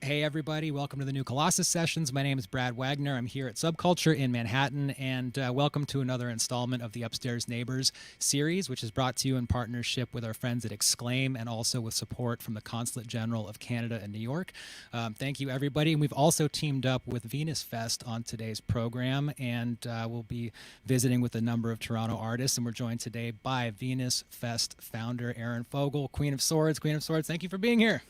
Hey everybody, welcome to the new Colossus sessions. My name is Brad Wagner. I'm here at Subculture in Manhattan, and welcome to another installment of the Upstairs Neighbours series, which is brought to you in partnership with our friends at Exclaim and also with support from the Consulate General of Canada in New York. Thank you everybody. And we've also teamed up with Venus Fest on today's program, and we'll be visiting with a number of Toronto artists, and we're joined today by Venus Fest founder Erin Fogel, Queen of Swords. Queen of Swords, thank you for being here.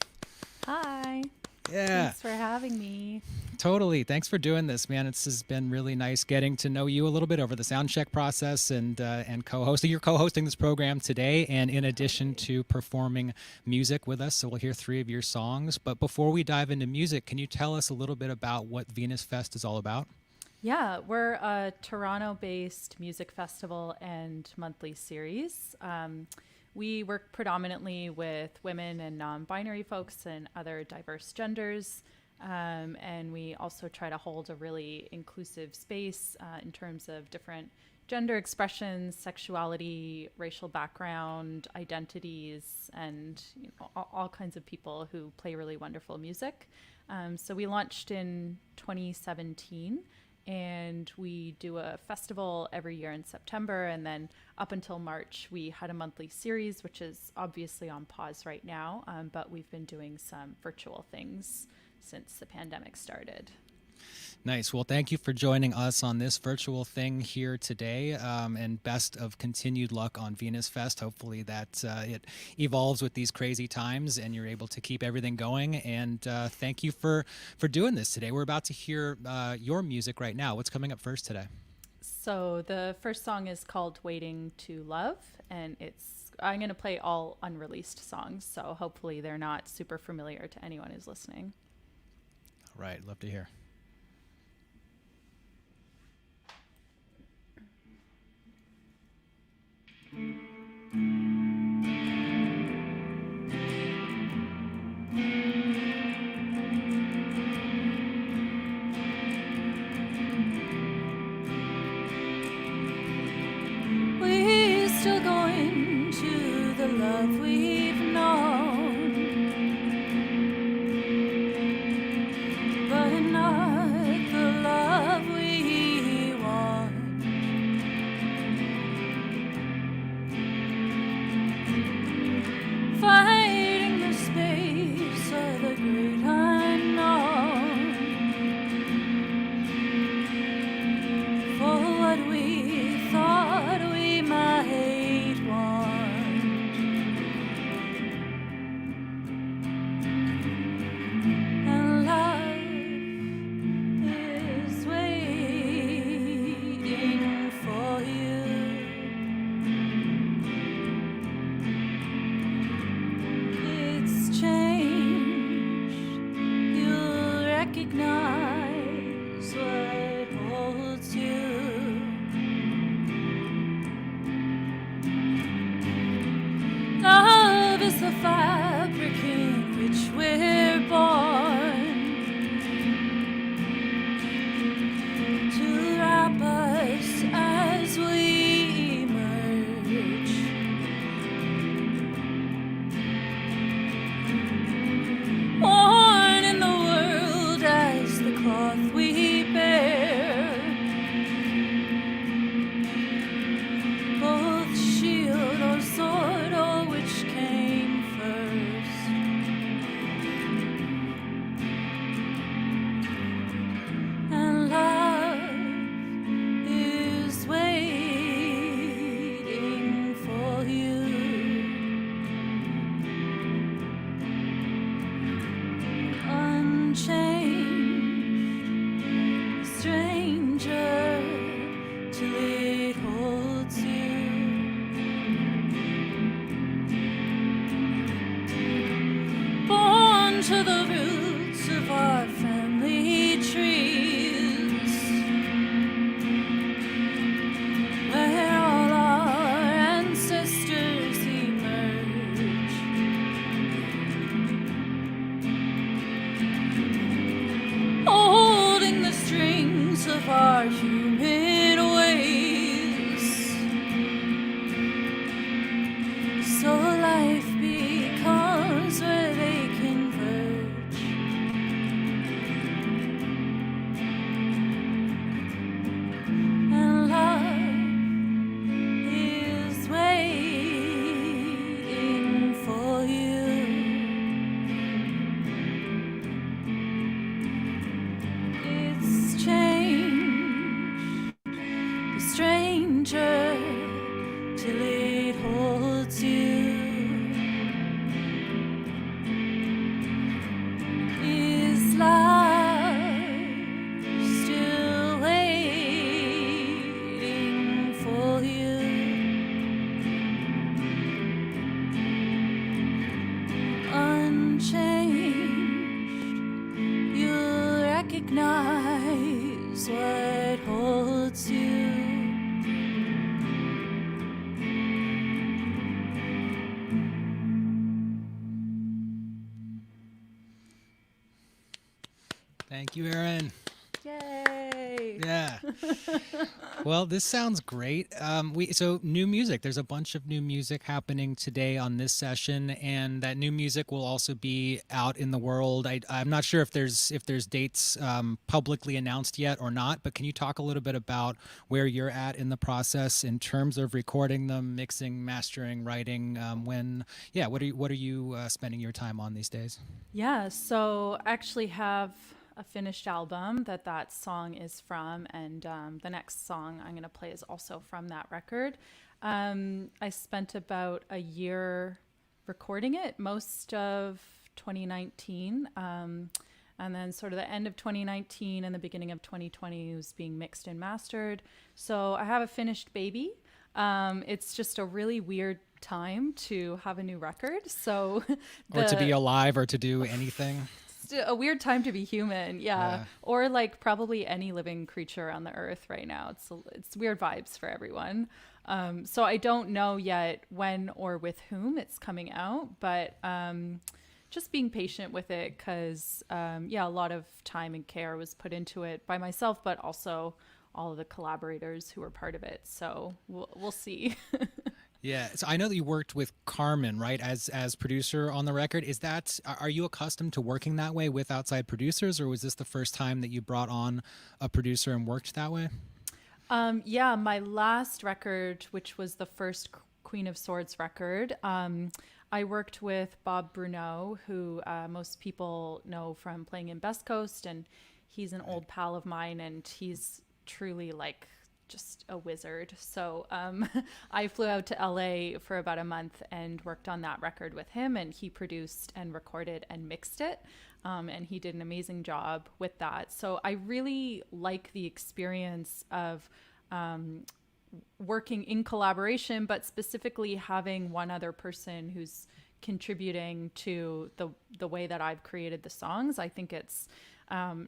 Hi. Yeah. Thanks for having me. Totally. Thanks for doing this, man. It's has been really nice getting to know you a little bit over the sound check process and co-hosting. You're co-hosting this program today, and in addition to performing music with us, so we'll hear 3 of your songs. But before we dive into music, can you tell us a little bit about what Venus Fest is all about? Yeah, we're a Toronto-based music festival and monthly series. We work predominantly with women and non-binary folks and other diverse genders. And we also try to hold a really inclusive space in terms of different gender expressions, sexuality, racial background, identities, and all kinds of people who play really wonderful music. So we launched in 2017. And we do a festival every year in September. And then up until March, we had a monthly series, which is obviously on pause right now. But we've been doing some virtual things since the pandemic started. Nice. Well, thank you for joining us on this virtual thing here today, and best of continued luck on Venus Fest. Hopefully that it evolves with these crazy times and you're able to keep everything going. And thank you for doing this today. We're about to hear your music right now. What's coming up first today? So the first song is called Waiting to Love, and I'm going to play all unreleased songs, so hopefully they're not super familiar to anyone who's listening. All right. Love to hear. We're still going to the love we've known, but not the love we want. Fighting the space of the great unknown for what we thought we might want. And love is waiting for you. It's changed. You'll recognize what holds you. Love is the fabric in which we're born to wrap us as we emerge. Born in the world as the cloth we bear, both shield or sword, or which came first. And love is waiting for you. Unchanged, stranger till it holds you. Born to the roots of our family trees, where all our ancestors emerge. Holding the strings of our human ways, so life becomes where they converge. recognize what holds you. Thank you, Erin. Yay! Yeah. Well, this sounds great. So new music. There's a bunch of new music happening today on this session, and that new music will also be out in the world. I'm not sure if there's dates publicly announced yet or not, but can you talk a little bit about where you're at in the process in terms of recording them, mixing, mastering, writing? What are you spending your time on these days? Yeah, so I actually have a finished album that song is from, and the next song I'm going to play is also from that record. I spent about a year recording it, most of 2019, and then sort of the end of 2019 and the beginning of 2020 was being mixed and mastered. So I have a finished baby. It's just a really weird time to have a new record. So or to be alive or to do anything. A weird time to be human, yeah. Or like probably any living creature on the earth right now. It's weird vibes for everyone. So I don't know yet when or with whom it's coming out, but just being patient with it because a lot of time and care was put into it by myself, but also all of the collaborators who were part of it. So we'll see. Yeah, so I know that you worked with Carmen, right, as producer on the record. Are you accustomed to working that way with outside producers, or was this the first time that you brought on a producer and worked that way? My last record, which was the first Queen of Swords record, I worked with Bob Bruneau, who most people know from playing in Best Coast, and he's an old pal of mine, and he's truly like just a wizard. So I flew out to LA for about a month and worked on that record with him, and he produced and recorded and mixed it. And he did an amazing job with that. So I really like the experience of working in collaboration, but specifically having one other person who's contributing to the way that I've created the songs. I think it's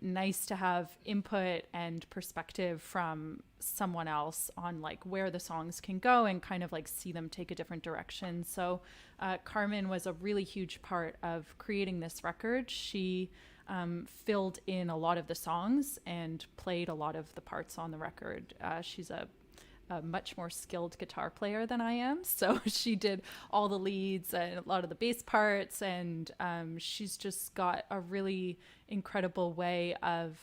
nice to have input and perspective from someone else on like where the songs can go and kind of like see them take a different direction. So Carmen was a really huge part of creating this record. She filled in a lot of the songs and played a lot of the parts on the record. She's a much more skilled guitar player than I am. So she did all the leads and a lot of the bass parts, and she's just got a really incredible way of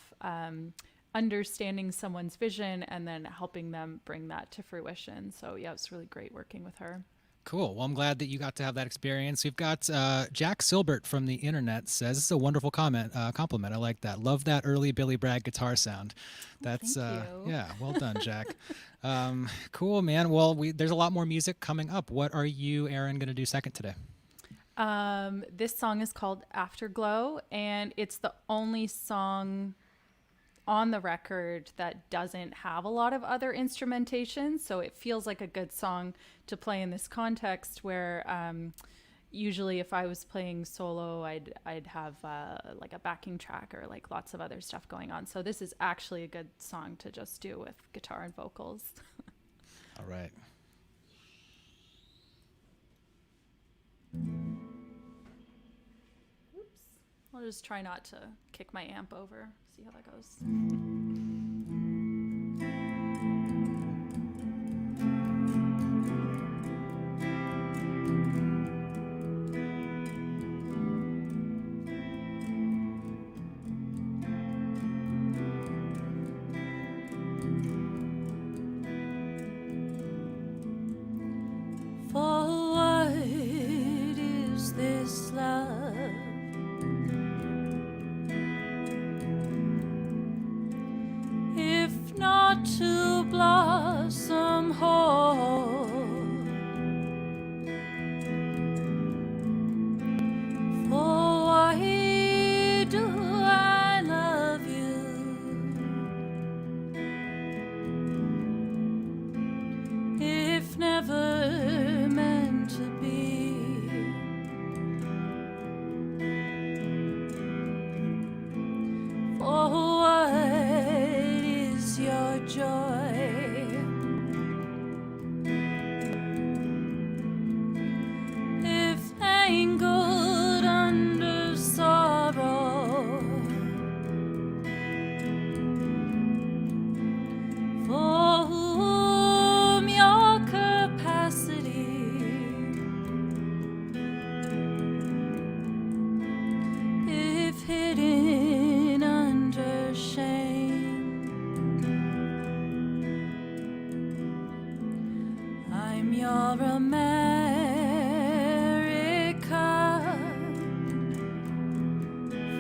understanding someone's vision and then helping them bring that to fruition. So yeah, it's really great working with her. Cool. Well, I'm glad that you got to have that experience. We've got Jack Silbert from the internet says, this is a wonderful compliment. I like that. Love that early Billy Bragg guitar sound. That's Thank you. Yeah, well done, Jack. Cool, man. Well, there's a lot more music coming up. What are you, Erin, going to do second today? This song is called Afterglow, and it's the only song on the record that doesn't have a lot of other instrumentation, so it feels like a good song to play in this context where usually if I was playing solo I'd have like a backing track or like lots of other stuff going on. So this is actually a good song to just do with guitar and vocals. All right. Oops. I'll just try not to kick my amp over. See how that goes. For what is this love? joy. If tangled under sorrow, for whom your capacity if hidden under shame, I'm your America,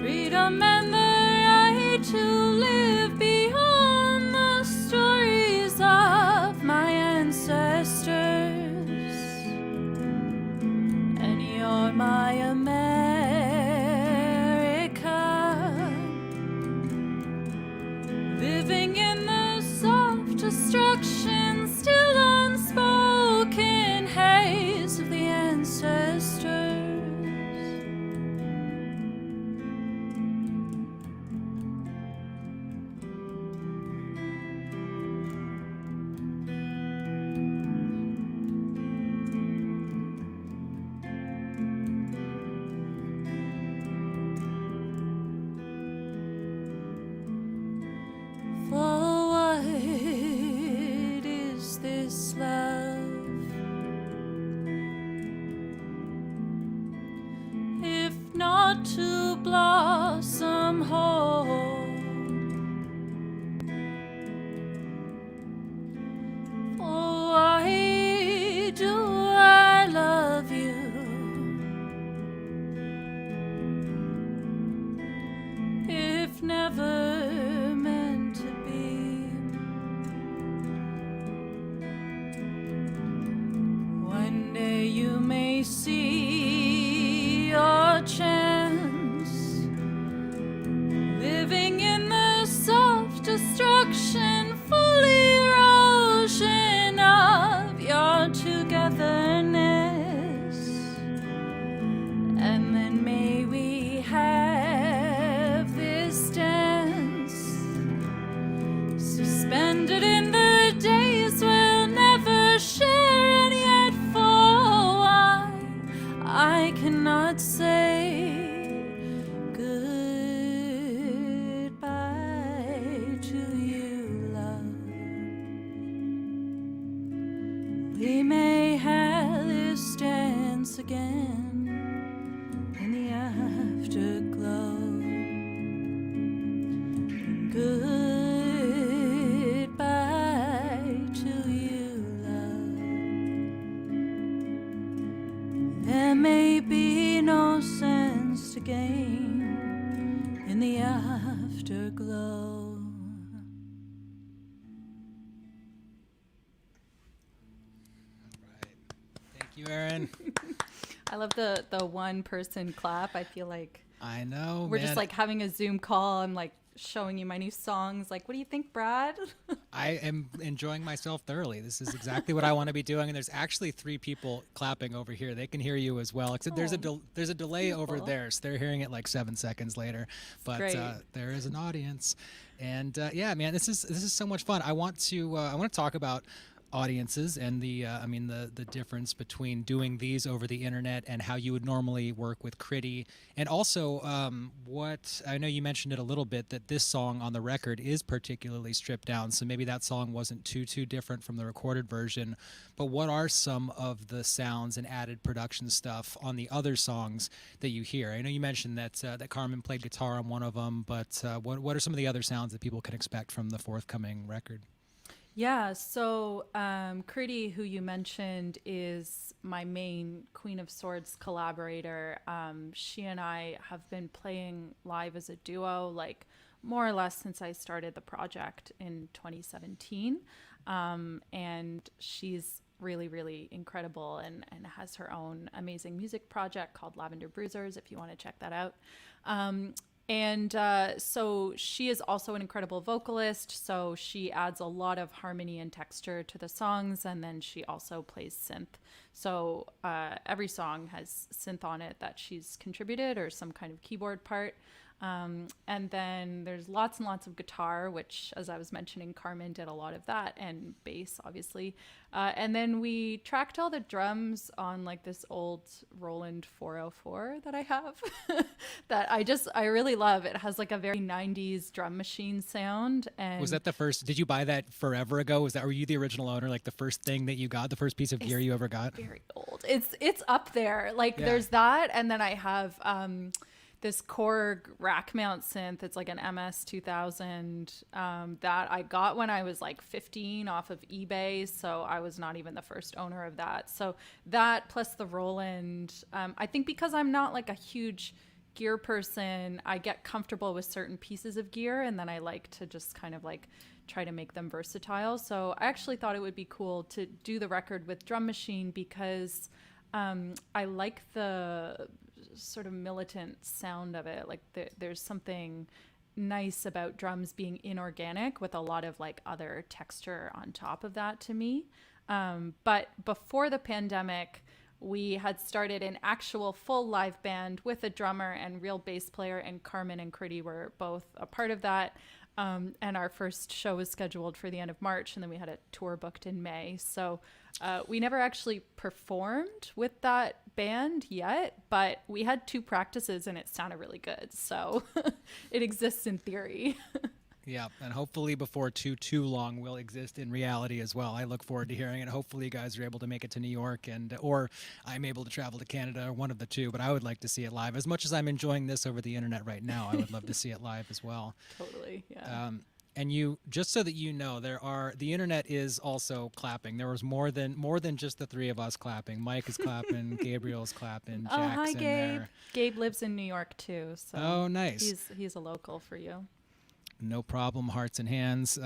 freedom and the right to live beyond the stories of my ancestors, and you're my America, living in the soft destruction, still unspoken haze of the ancestors. For what is this love, if not to blossom whole? For why do I love you if never meant to be? One day you may see your chance, living in the soft destruction, full erosion of your togetherness. And then may we have this dance, suspended in the days we'll never share, and yet for why I cannot say goodbye to you, love. We may have this dance again in the afterglow. Goodbye to you, love. There may be no sense to gain in the afterglow. Thank you, Erin. I love the one person clap. I feel like I know, we're man. just like having a Zoom call. I'm like showing you my new songs. Like, what do you think, Brad? I am enjoying myself thoroughly. This is exactly what I want to be doing. And there's actually 3 people clapping over here. They can hear you as well. Except there's a delay over beautiful. there, so they're hearing it like 7 seconds later. But great. there is an audience, and yeah, man, this is so much fun. I want to talk about audiences and the difference between doing these over the internet and how you would normally work with Critty, and also what I know you mentioned it a little bit, that this song on the record is particularly stripped down, so maybe that song wasn't too different from the recorded version. But what are some of the sounds and added production stuff on the other songs that you hear? I know you mentioned that that Carmen played guitar on one of them, but what are some of the other sounds that people can expect from the forthcoming record? Yeah, so Critty, who you mentioned, is my main Queen of Swords collaborator. She and I have been playing live as a duo, like more or less since I started the project in 2017. And she's really, really incredible and has her own amazing music project called Lavender Bruisers, if you want to check that out. So she is also an incredible vocalist. So she adds a lot of harmony and texture to the songs. And then she also plays synth. So every song has synth on it that she's contributed, or some kind of keyboard part. And then there's lots and lots of guitar, which, as I was mentioning, Carmen did a lot of that, and bass, obviously. And then we tracked all the drums on like this old Roland 404 that I have that I really love. It has like a very 90s drum machine sound. And Was that the first? Did you buy that forever ago? Were you the original owner? Like the first thing that you got, the first piece of gear you ever got? very old. It's up there. Like Yeah. there's that, and then I have this Korg rack mount synth. It's like an MS 2000 that I got when I was like 15 off of eBay. So I was not even the first owner of that. So that plus the Roland, I think because I'm not like a huge gear person, I get comfortable with certain pieces of gear, and then I like to just kind of like try to make them versatile. So I actually thought it would be cool to do the record with drum machine because I like the sort of militant sound of it. Like there's something nice about drums being inorganic with a lot of like other texture on top of that to me. But before the pandemic, we had started an actual full live band with a drummer and real bass player, and Carmen and Critty were both a part of that. And our first show was scheduled for the end of March, and then we had a tour booked in May. So we never actually performed with that band yet, but we had 2 practices and it sounded really good. So it exists in theory. Yeah, and hopefully before too long will exist in reality as well. I look forward to hearing it. Hopefully you guys are able to make it to New York, or I'm able to travel to Canada, or one of the two, but I would like to see it live. As much as I'm enjoying this over the internet right now, I would love to see it live as well. Totally, yeah. And you, just so that you know, the internet is also clapping. There was more than just the 3 of us clapping. Mike is clapping, Gabriel's clapping, Jack's Oh, hi, in Gabe. there. Gabe lives in New York too, so Oh, nice. he's a local for you. No problem, hearts and hands.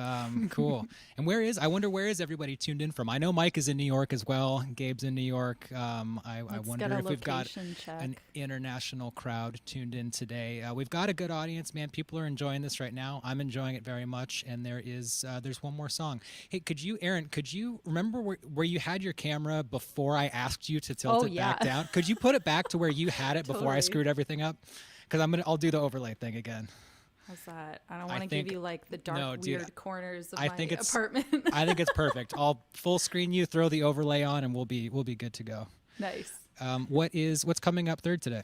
Cool. And I wonder where is everybody tuned in from? I know Mike is in New York as well. Gabe's in New York. I wonder if we've got an international crowd tuned in today. We've got a good audience, man. People are enjoying this right now. I'm enjoying it very much. And there's one more song. Hey, Aaron, could you remember where you had your camera before I asked you to tilt it back down? Could you put it back to where you had it before I screwed everything up? Because I'll do the overlay thing again. How's that? I don't want to give you like the dark, weird corners of my apartment. I think it's perfect. I'll full screen you, throw the overlay on, and we'll be good to go. Nice. What's coming up third today?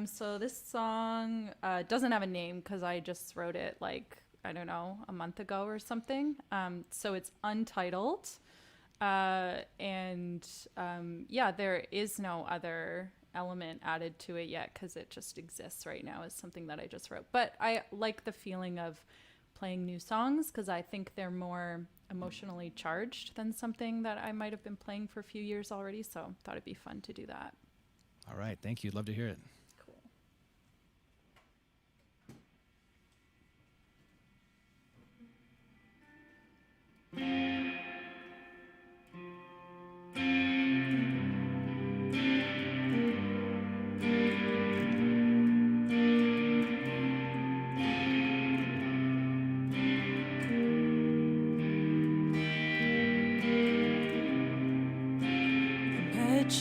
So this song doesn't have a name because I just wrote it like, I don't know, a month ago or something. So it's Untitled. There is no other element added to it yet because it just exists right now as something that I just wrote. But I like the feeling of playing new songs because I think they're more emotionally charged than something that I might have been playing for a few years already. So I thought it'd be fun to do that. All right. Thank you. Love to hear it. Cool.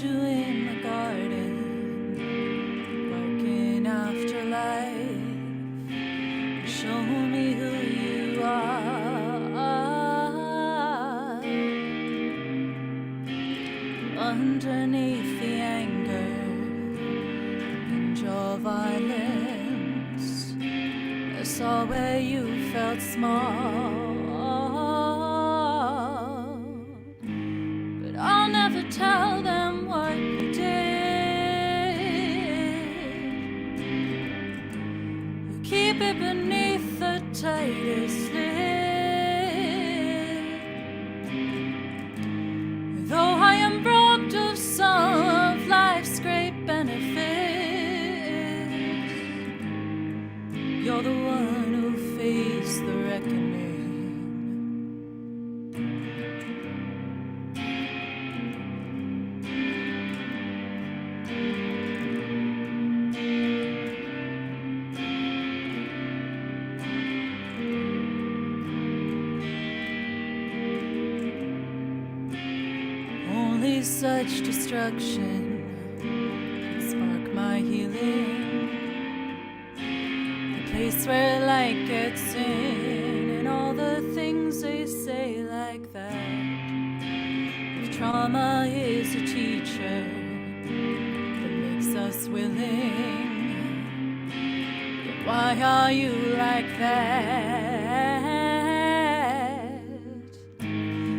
You in the garden, barking after life. Show me who you are. Underneath the anger and your violence, I saw where you felt small. But I'll never tell them what you did. You keep it beneath the tightest lid. Though I am robbed of some of life's great benefits, you're the one who faced the reckoning. Only such destruction can spark my healing. place where light gets in, and all the things they say like that. If trauma is a teacher that makes us willing, then why are you like that?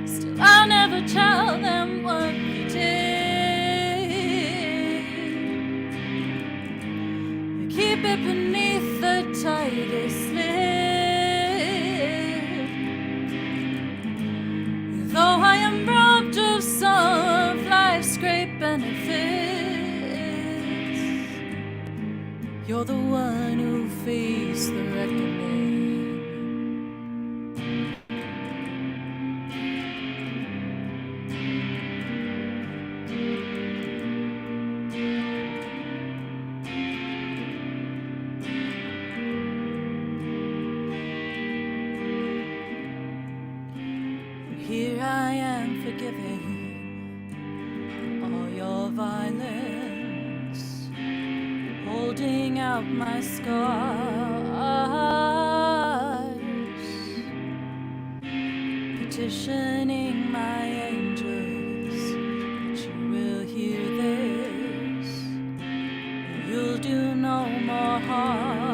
Still, I'll never tell them what you did. Keep it beneath the tightest lid. Though I am robbed of some of life's great benefits, you're the one who faced the reckoning. Here I am forgiving all your violence, holding out my scars, petitioning my angels that you will hear this. You'll do no more harm.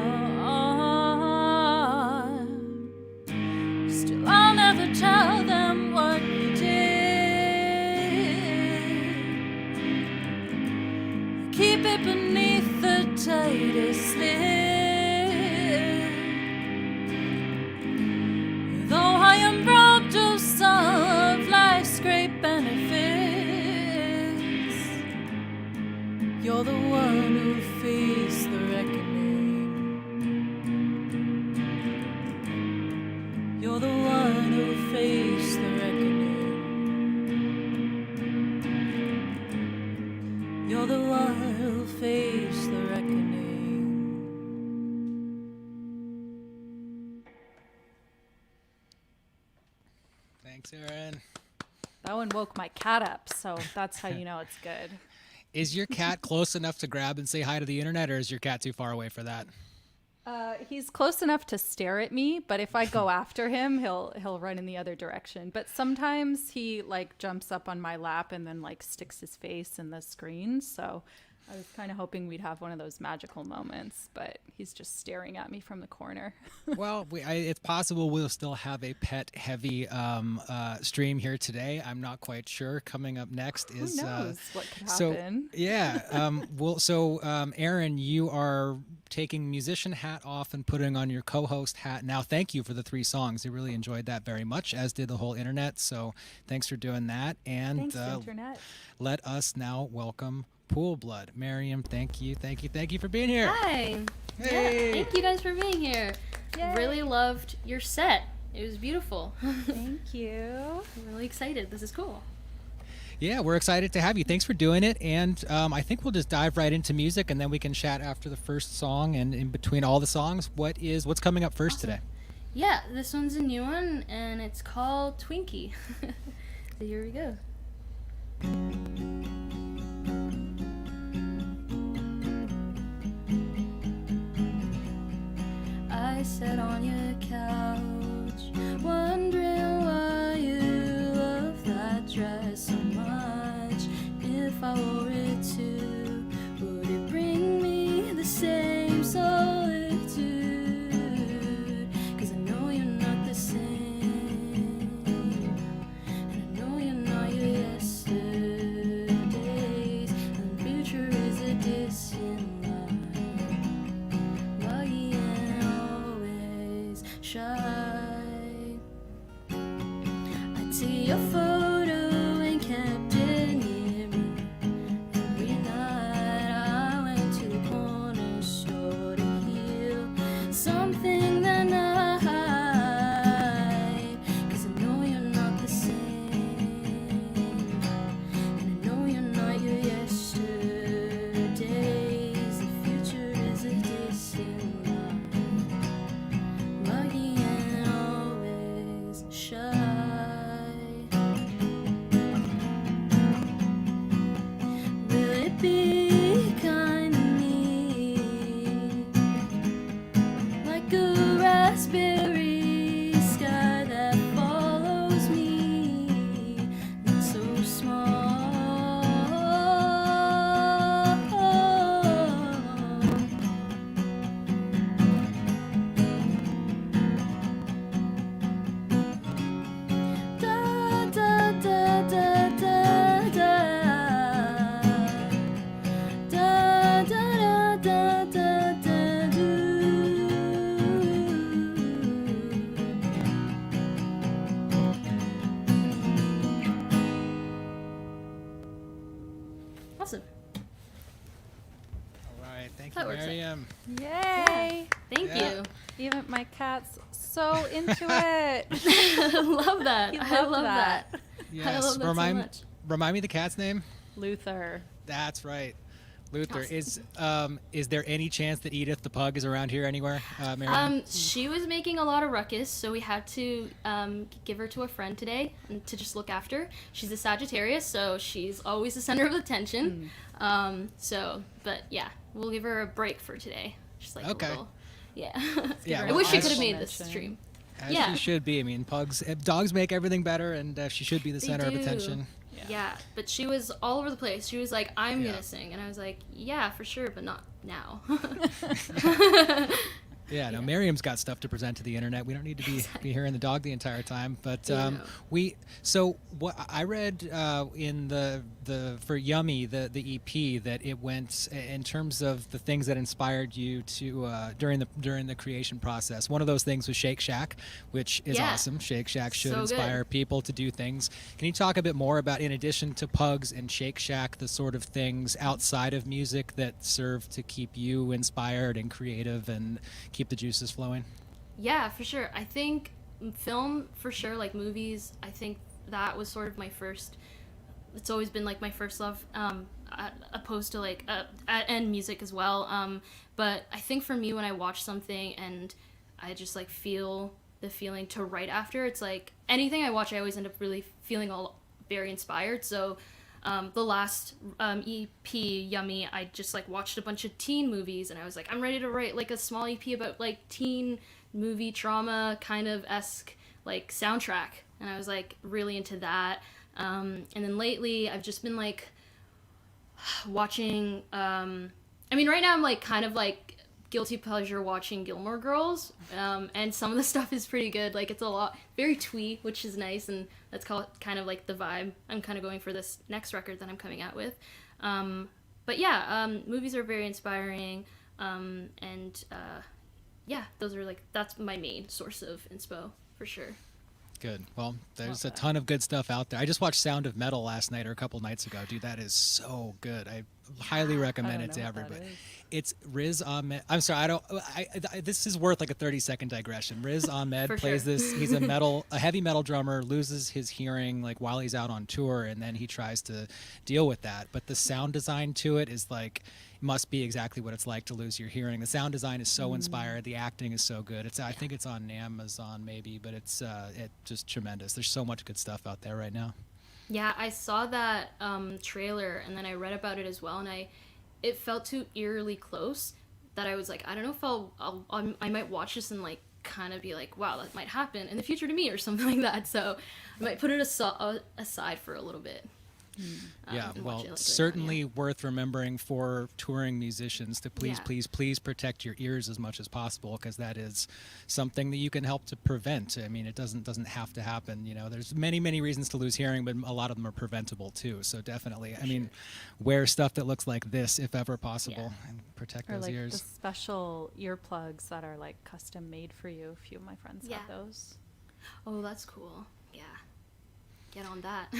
Still, I'll never tell them what you did. Keep it beneath the tightest lid. Though I am robbed of some of life's great benefits, you're the one who faced the reckoning. You're the one who faced the reckoning. You're the one who faced the reckoning. Thanks, Aaron. That one woke my cat up, so that's how you know it's good. Is your cat close enough to grab and say hi to the internet, or is your cat too far away for that? He's close enough to stare at me, but if I go after him, he'll run in the other direction. But sometimes he like jumps up on my lap and then like sticks his face in the screen. So I was kind of hoping we'd have one of those magical moments, but he's just staring at me from the corner. Well, it's possible we'll still have a pet-heavy stream here today. I'm not quite sure. Coming up next is Who knows what could so happen? yeah. Aaron, you are taking musician hat off and putting on your co-host hat now. Thank you for the 3 songs. I really enjoyed that very much, as did the whole internet. So thanks for doing that. And Thanks, internet. let us now welcome Poolblood. Miriam, thank you for being here. Hi. Hey. Yeah, thank you guys for being here. Yay. Really loved your set. It was beautiful. Thank you. I'm really excited. This is cool. Yeah, we're excited to have you. Thanks for doing it. And I think we'll just dive right into music, and then we can chat after the first song. And in between all the songs, what's coming up first today? Yeah, this one's a new one, and it's called Twinkie. So here we go. I sat on your couch, wondering why you love that dress so much. If I wore it too, would it bring me the same solitude? 'Cause I know you're not the same, and I know you're not your yesterdays, and the future is a distant line, muggy and always shy. I took your photo and kept it near me. Every night I went to the corner store to heal something that night. 'Cause I know you're not the same, and I know you're not your yesterdays. The future is a distant line, muggy and always shy. Will it be kind of me, that works out. Miriam. Yay! Thank Yeah. you. Even my cat's so into it. Love that. He I loved love that. I Yes. love that so much. Remind me the cat's name. Luther. That's right. Luther. Awesome. Is there any chance that Edith the pug is around here anywhere, Miriam? She was making a lot of ruckus, so we had to give her to a friend today to just look after. She's a Sagittarius, so she's always the center of attention. But yeah, we'll give her a break for today. Just like Okay. a little, yeah. Yeah, I well, wish she as- could have made this Mention. stream. As yeah. she should be. I mean, dogs make everything better, and she should be the They center of do. attention. Yeah, but she was all over the place. She was like, I'm Yeah. gonna sing. And I was like, yeah, for sure, but not now. Yeah, no, Miriam's got stuff to present to the internet. We don't need to be hearing the dog the entire time. But Yeah. so what I read in the for Yummy the EP that it went in terms of the things that inspired you to during the creation process. One of those things was Shake Shack, which is Yeah. awesome. Shake Shack should So good. inspire people to do things. Can you talk a bit more about, in addition to Pugs and Shake Shack, the sort of things outside of music that serve to keep you inspired and creative and keep the juices flowing? Yeah, for sure. I think film, for sure, like movies, I think that was sort of my first, it's always been like my first love, opposed to like, and music as well. But I think for me, when I watch something and I just like feel the feeling to write after, it's like anything I watch, I always end up really feeling all very inspired. So the last EP, Yummy, I just like watched a bunch of teen movies and I was like, I'm ready to write like a small EP about like teen movie trauma kind of esque like soundtrack. And I was like really into that. And then lately I've just been like watching, I mean, right now I'm like kind of like guilty pleasure watching Gilmore Girls, and some of the stuff is pretty good. Like it's a lot very twee, which is nice, and that's kind of like the vibe I'm kind of going for this next record that I'm coming out with. But yeah, movies are very inspiring, and yeah, those are like, that's my main source of inspo for sure. Good. Well, there's a that. ton of good stuff out there. I just watched Sound of Metal last night or a couple nights ago. Dude, that is so good. I highly recommend it to everybody. It's Riz Ahmed. I'm sorry, this is worth like a 30-second digression. Riz Ahmed For plays sure. this. He's a heavy metal drummer, loses his hearing like while he's out on tour, and then he tries to deal with that. But the sound design to it is like, must be exactly what it's like to lose your hearing. The sound design is so inspired. The acting is so good. I think it's on Amazon maybe, but it's just tremendous. There's so much good stuff out there right now. Yeah, I saw that trailer and then I read about it as well, and it felt too eerily close that I was like, I don't know if I might watch this and like kind of be like, wow, that might happen in the future to me or something like that. So I might put it aside for a little bit. Yeah, and well, watch it later on, certainly yeah. worth remembering for touring musicians to please, Yeah. please protect your ears as much as possible, because that is something that you can help to prevent. I mean, it doesn't have to happen. You know, there's many reasons to lose hearing, but a lot of them are preventable too. So definitely, I mean, wear stuff that looks like this if ever possible, and protect Or those like ears. the special earplugs that are like custom made for you. A few of my friends Yeah. have those. Oh, that's cool. Yeah. Get on that.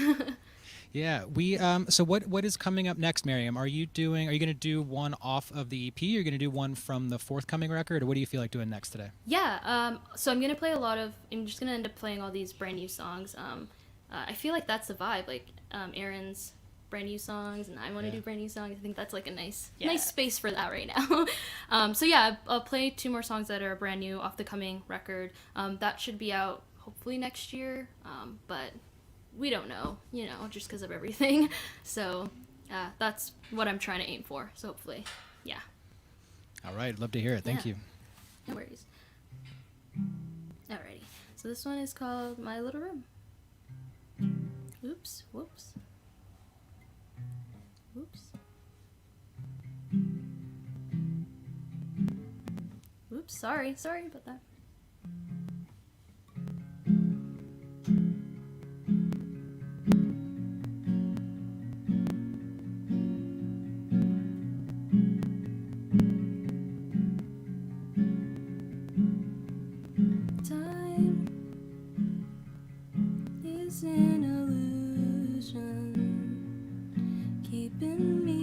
Yeah, we so what is coming up next, Miriam? Are you going to do one off of the EP? Or are you going to do one from the forthcoming record, or what do you feel like doing next today? Yeah, so I'm just gonna end up playing all these brand new songs. I feel like that's the vibe, like Aaron's brand new songs, and I want to Yeah. do brand new songs. I think that's like a nice Yeah. space for that right now. So yeah, I'll play 2 more songs that are brand new off the coming record. That should be out hopefully next year, but we don't know, just because of everything. So that's what I'm trying to aim for. So hopefully, yeah. All right, love to hear it. Thank Yeah. you. No worries. Alrighty. So this one is called My Little Room. Oops. Whoops. Oops. Oops. Sorry about that. Time is an illusion, keeping me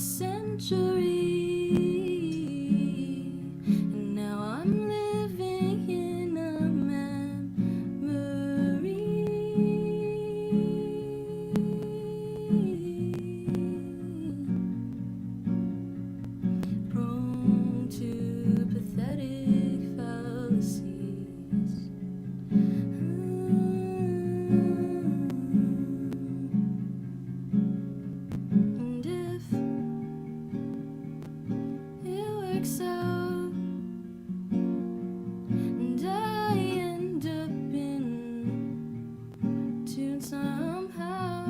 century, and now I'm living in a memory, prone to pathetic fallacies. And if it works out and I end up in tune somehow,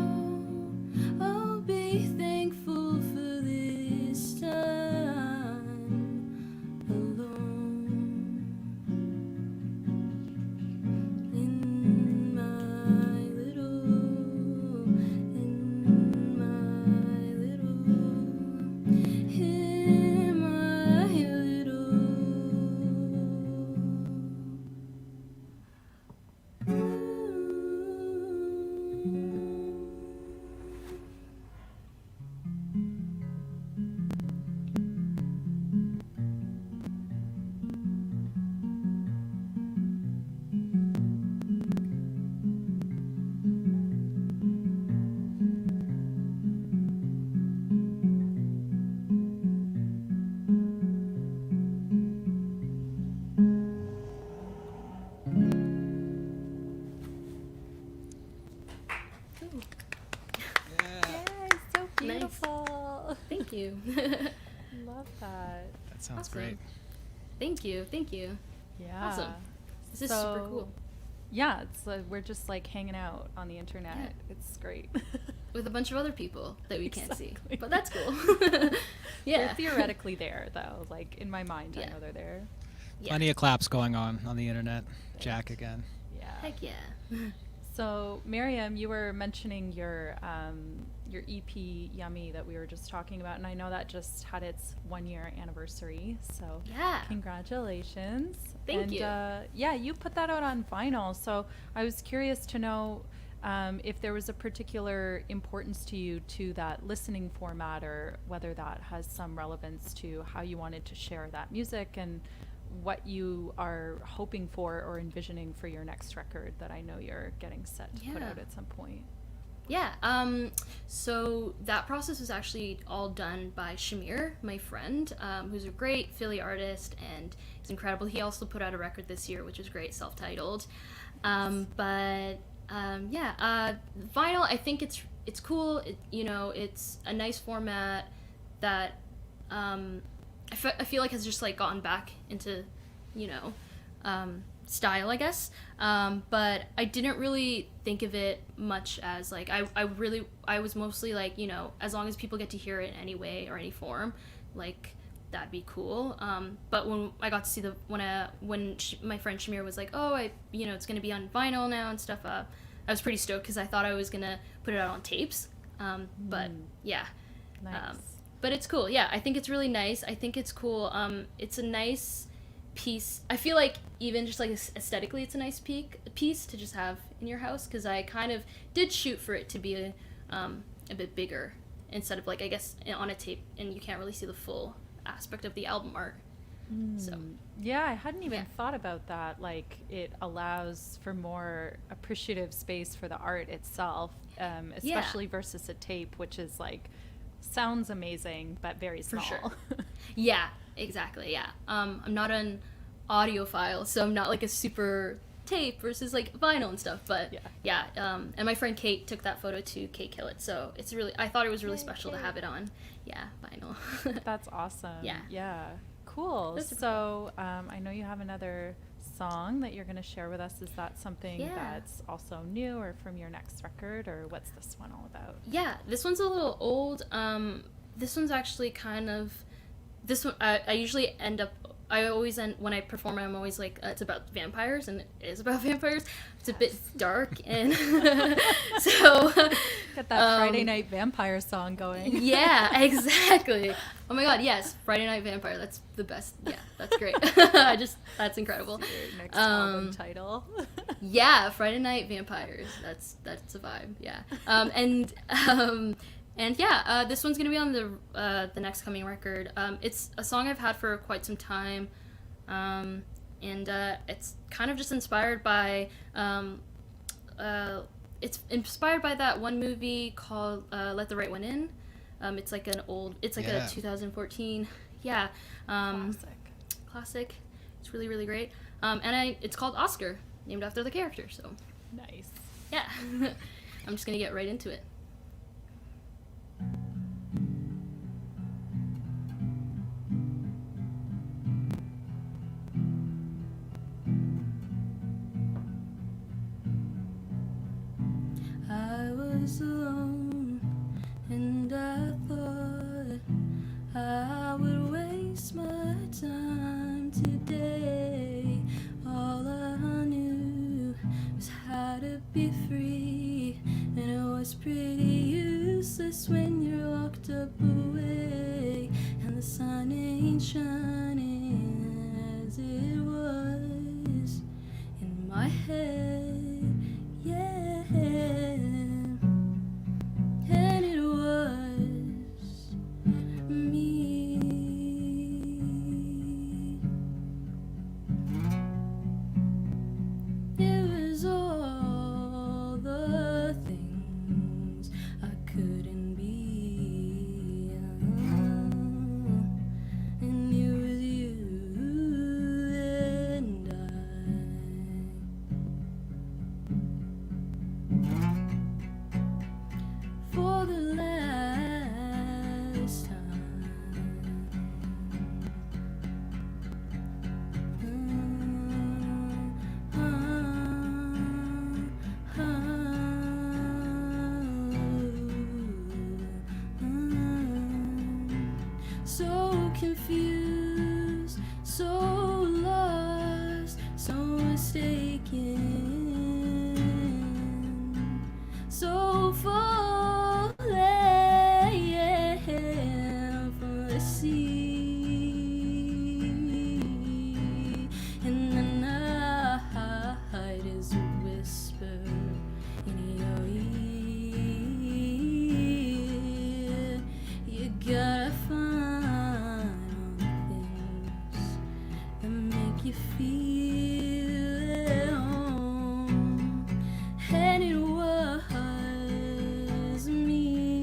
I'll be thankful for this time alone in my little, in my little, in my little. Yay, so Nice. beautiful. Thank you. Love that. That sounds Awesome. great. Thank you. Yeah. Awesome. This is super cool. Yeah, it's we're just like hanging out on the internet. Yeah. It's great. With a bunch of other people that we can't see. Exactly. But that's cool. They're Yeah. theoretically there though. Like in my mind, I Yeah. know they're there. Yeah. Plenty of claps going on the internet. Jack again. Yeah. Heck yeah. So, Miriam, you were mentioning your EP Yummy that we were just talking about, and I know that just had its 1-year anniversary. So, Yeah. congratulations! Thank you. Yeah, you put that out on vinyl. So, I was curious to know if there was a particular importance to you to that listening format, or whether that has some relevance to how you wanted to share that music and what you are hoping for or envisioning for your next record that I know you're getting set to put Yeah. out at some point. Yeah. So that process was actually all done by Shamir, my friend, who's a great Philly artist and he's incredible. He also put out a record this year, which is great, self-titled. Vinyl, I think it's cool. It's a nice format that I feel like has just like gotten back into, style, I guess. But I didn't really think of it much as like, I was mostly like, as long as people get to hear it in any way or any form, like that'd be cool. But when I got to see when my friend Shamir was like, oh, it's going to be on vinyl now and stuff, I was pretty stoked because I thought I was going to put it out on tapes. But yeah. Nice. But it's cool. Yeah, I think it's really nice. I think it's cool. It's a nice piece. I feel like even just like aesthetically, it's a nice piece to just have in your house, because I kind of did shoot for it to be a bit bigger instead of like, I guess, on a tape, and you can't really see the full aspect of the album art. So Yeah, I hadn't even Yeah. thought about that. Like, it allows for more appreciative space for the art itself, especially versus a tape, which is like, sounds amazing, but very small. For sure. Yeah, exactly. Yeah. I'm not an audiophile, so I'm not like a super tape versus like vinyl and stuff. But yeah. And my friend Kate took that photo to Kate Kill It, so it's really, I thought it was really special to have it on, vinyl. That's awesome. Yeah. Yeah. Cool. That's super So I know you have another song that you're going to share with us. Is that something Yeah. that's also new or from your next record, or what's this one all about? Yeah, this one's a little old. This one's actually kind of, this one, I usually when I perform, I'm always like, it's about vampires, and it is about vampires. It's a bit dark, and so... Get that Friday Night Vampire song going. Yeah, exactly. Oh my god, yes, Friday Night Vampire, that's the best. Yeah, that's great. That's incredible. Your next album title. And yeah, this one's gonna be on the next coming record. It's a song I've had for quite some time, and it's kind of just inspired by that one movie called Let the Right One In. It's like a 2014, classic. It's really, really great. And it's called Oscar, named after the character. So Nice. yeah, I'm just gonna get right into it. I was alone and I thought I would waste my time today. All I knew was how to be free, and it was pretty useless when you're locked up away and the sun ain't shining as it was in my head. Yeah. And it was me. It was all the things I couldn't be. And it was you and I. For the last time. So confused, so lost, so mistaken, so falling from the sea, and the night is a whisper in your ear. You gotta find things that make you feel at home, and it was me.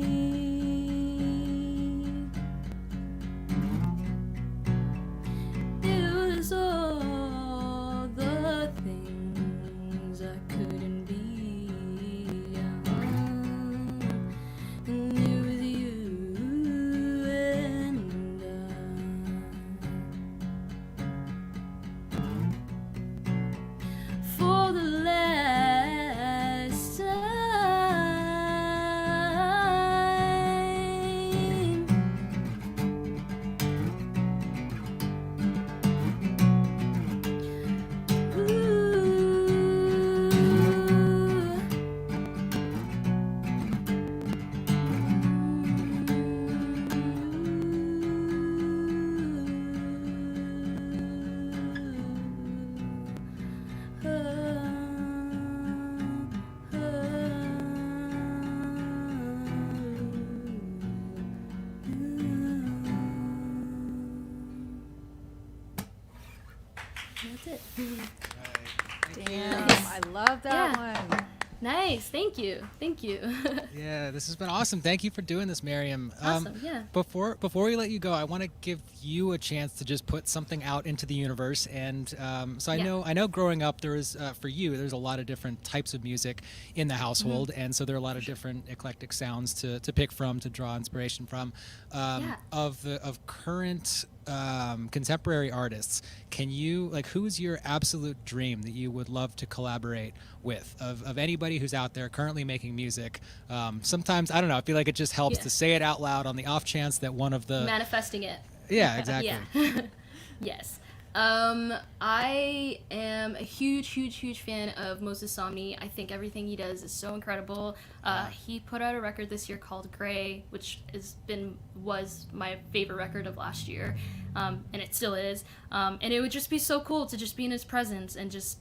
It was all the things I couldn't be. And it was you and I. For the last time. That's it. Damn, I love that one. Nice. Thank you. Yeah, this has been awesome. Thank you for doing this, Miriam. Awesome, yeah. Before we let you go, I want to give you a chance to just put something out into the universe. And so I know growing up there was for you there's a lot of different types of music in the household, and so there are a lot of different eclectic sounds to pick from, to draw inspiration from. Of current contemporary artists, can you who is your absolute dream that you would love to collaborate with, of anybody who's out there currently making music? Sometimes I don't know, I feel like it just helps to say it out loud on the off chance that one of the Manifesting it. Yeah, exactly. Yeah. Yes. I am a huge fan of Moses Somni. I think everything he does is so incredible. He put out a record this year called Gray, which was my favorite record of last year, and it still is. And it would just be so cool to just be in his presence and just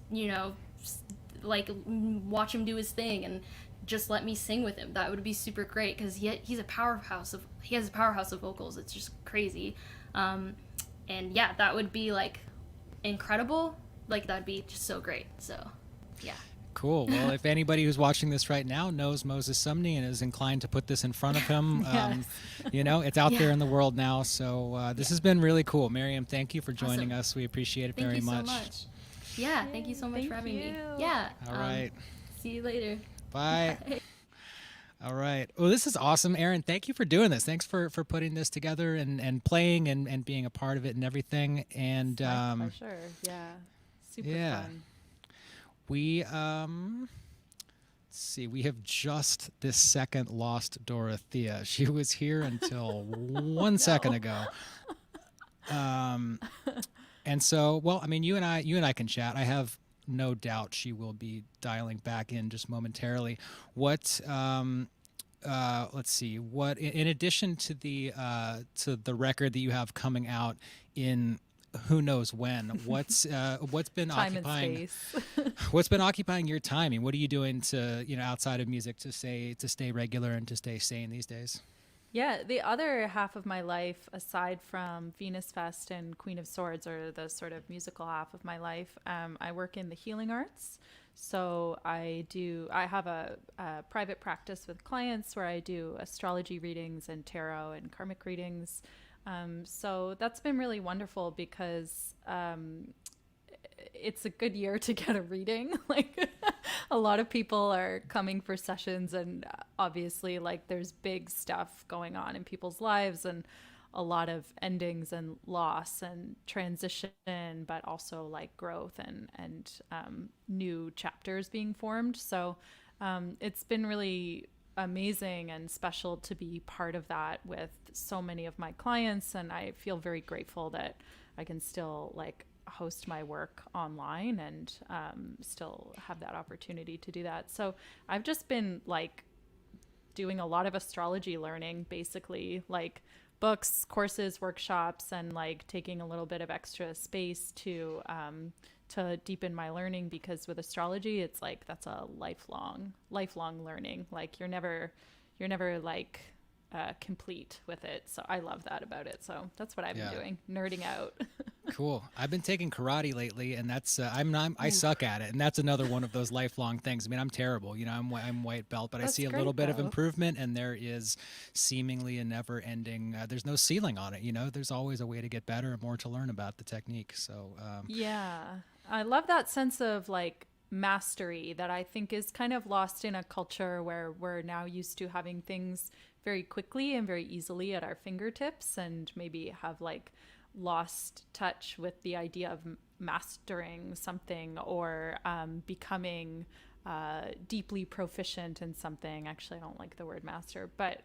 watch him do his thing and just let me sing with him. That would be super great, because he has a powerhouse of vocals. It's just crazy. And yeah, that would be like incredible. Like, that'd be just so great. So yeah. Cool. Well, if anybody who's watching this right now knows Moses Sumney and is inclined to put this in front of him, Yes. you know, it's out there in the world now. So this has been really cool. Miriam, thank you for joining us. We appreciate it very much. Thank you so much. Yeah, thank you so much Thank for having me. you. Yeah. All right. See you later. Bye. All right. Well, this is awesome. Aaron, thank you for doing this. Thanks for putting this together and playing and being a part of it and everything. And My pleasure. Yeah. Super fun. we let's see, we have just this second lost Dorothea. She was here until 1 second ago. And so, well, I mean, you and I can chat. I have no doubt she will be dialing back in just momentarily. What let's see, what in addition to the record that you have coming out in who knows when, what's been Time occupying and space. what's been occupying your time? I mean, what are you doing to, you know, outside of music to stay regular and to stay sane these days? Yeah, the other half of my life, aside from Venus Fest and Queen of Swords, or the sort of musical half of my life, I work in the healing arts. So I have a private practice with clients where I do astrology readings and tarot and karmic readings. So that's been really wonderful, because it's a good year to get a reading. Like, a lot of people are coming for sessions, and obviously, like, there's big stuff going on in people's lives, and a lot of endings and loss and transition, but also like growth and new chapters being formed. So it's been really amazing and special to be part of that with so many of my clients, and I feel very grateful that I can still like host my work online and still have that opportunity to do that. So I've just been like doing a lot of astrology learning, basically, like books, courses, workshops, and like taking a little bit of extra space to deepen my learning, because with astrology, it's like that's a lifelong learning. Like you're never like complete with it. So I love that about it. So that's what I've been doing, nerding out. Cool. I've been taking karate lately, and that's I suck at it, and that's another one of those lifelong things. I mean, I'm terrible. You know, I'm white belt, but I see a little bit of improvement, and there is seemingly a never-ending. There's no ceiling on it. You know, there's always a way to get better and more to learn about the technique. So yeah, I love that sense of like mastery that I think is kind of lost in a culture where we're now used to having things very quickly and very easily at our fingertips, and maybe have like lost touch with the idea of mastering something, or becoming deeply proficient in something. Actually, I don't like the word master, but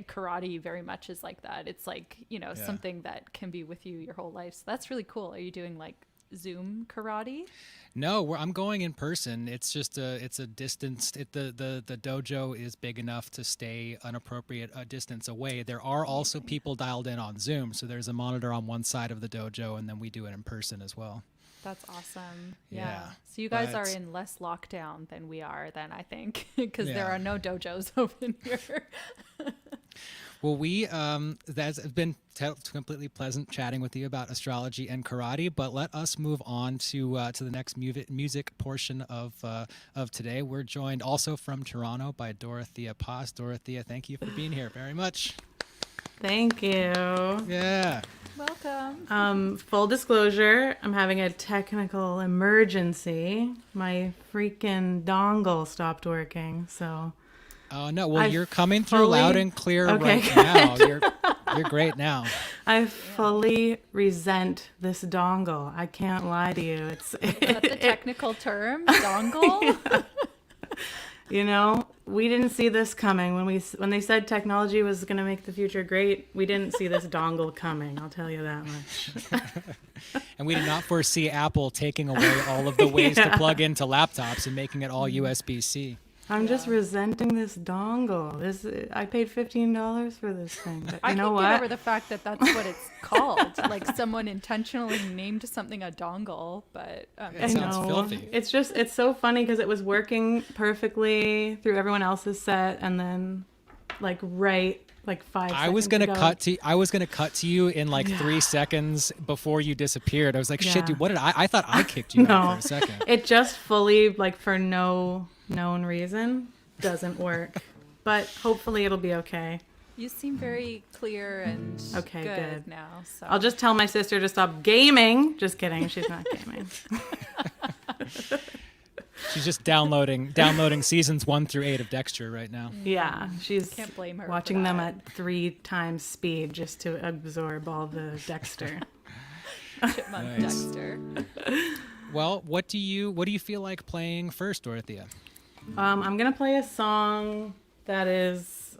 karate very much is like that. It's like, you know, something that can be with you your whole life. So that's really cool. Are you doing like Zoom karate? No, I'm going in person. It's just it's a distance. The dojo is big enough to stay an appropriate distance away. There are also people dialed in on Zoom, so there's a monitor on one side of the dojo, and then we do it in person as well. That's awesome. Yeah. So you guys are in less lockdown than we are, then, I think, because there are no dojos open here. Well, that's been completely pleasant chatting with you about astrology and karate, but let us move on to the next music portion of today. We're joined also from Toronto by Dorothea Paas. Dorothea, thank you for being here very much. Thank you. Yeah. Welcome. Full disclosure, I'm having a technical emergency. My freaking dongle stopped working, so... Oh no! Well, you're coming through loud and clear right now. You're great now. I fully resent this dongle. I can't lie to you. Is that the technical term, dongle? Yeah. You know, we didn't see this coming when they said technology was going to make the future great. We didn't see this dongle coming. I'll tell you that much. And we did not foresee Apple taking away all of the ways to plug into laptops and making it all USB-C. I'm just resenting this dongle. I paid $15 for this thing. But I you know can't what? get over the fact that that's what it's called. Like someone intentionally named something a dongle, but It sounds filthy. It's so funny because it was working perfectly through everyone else's set, and then like 5 I was seconds gonna ago- I was gonna cut to you in like 3 seconds before you disappeared. I was like, shit, Yeah. dude, what did I thought I kicked you out for a second. It just fully, like, for no known reason, doesn't work. But hopefully it'll be okay. you seem very clear and Okay, good. now. So I'll just tell my sister to stop gaming. Just kidding. She's not gaming. She's just downloading seasons 1 through 8 of Dexter right now. Yeah, she's Can't blame her for watching them that. at 3 times speed just to absorb all the Dexter. Chipmunk Nice. Dexter. Well, what do you feel like playing first, Dorothea? I'm going to play a song that is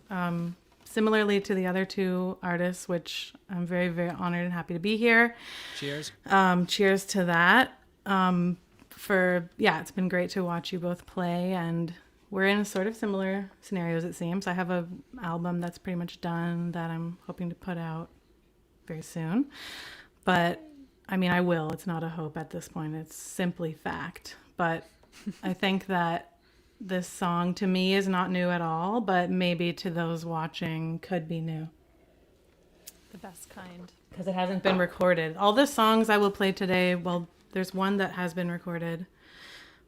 similarly to the other 2 artists, which I'm very, very honored and happy to be here. Cheers. Cheers to that. It's been great to watch you both play, and we're in sort of similar scenarios, it seems. I have an album that's pretty much done that I'm hoping to put out very soon. But, I mean, I will. It's not a hope at this point. It's simply fact. But I think that this song, to me, is not new at all, but maybe to those watching could be new. The best kind. Because it hasn't been recorded. All the songs I will play today, well, there's one that has been recorded,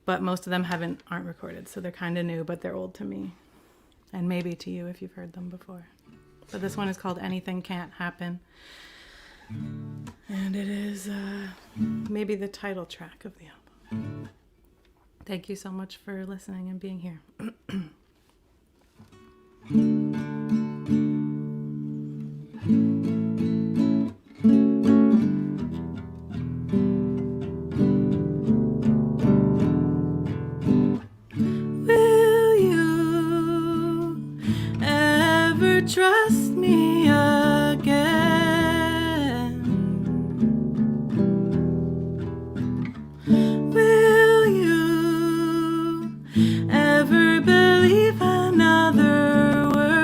but most of them aren't recorded. So they're kind of new, but they're old to me. And maybe to you if you've heard them before. But this one is called Anything Can't Happen. And it is maybe the title track of the album. Thank you so much for listening and being here. Will you ever trust me again? Will you ever believe another word?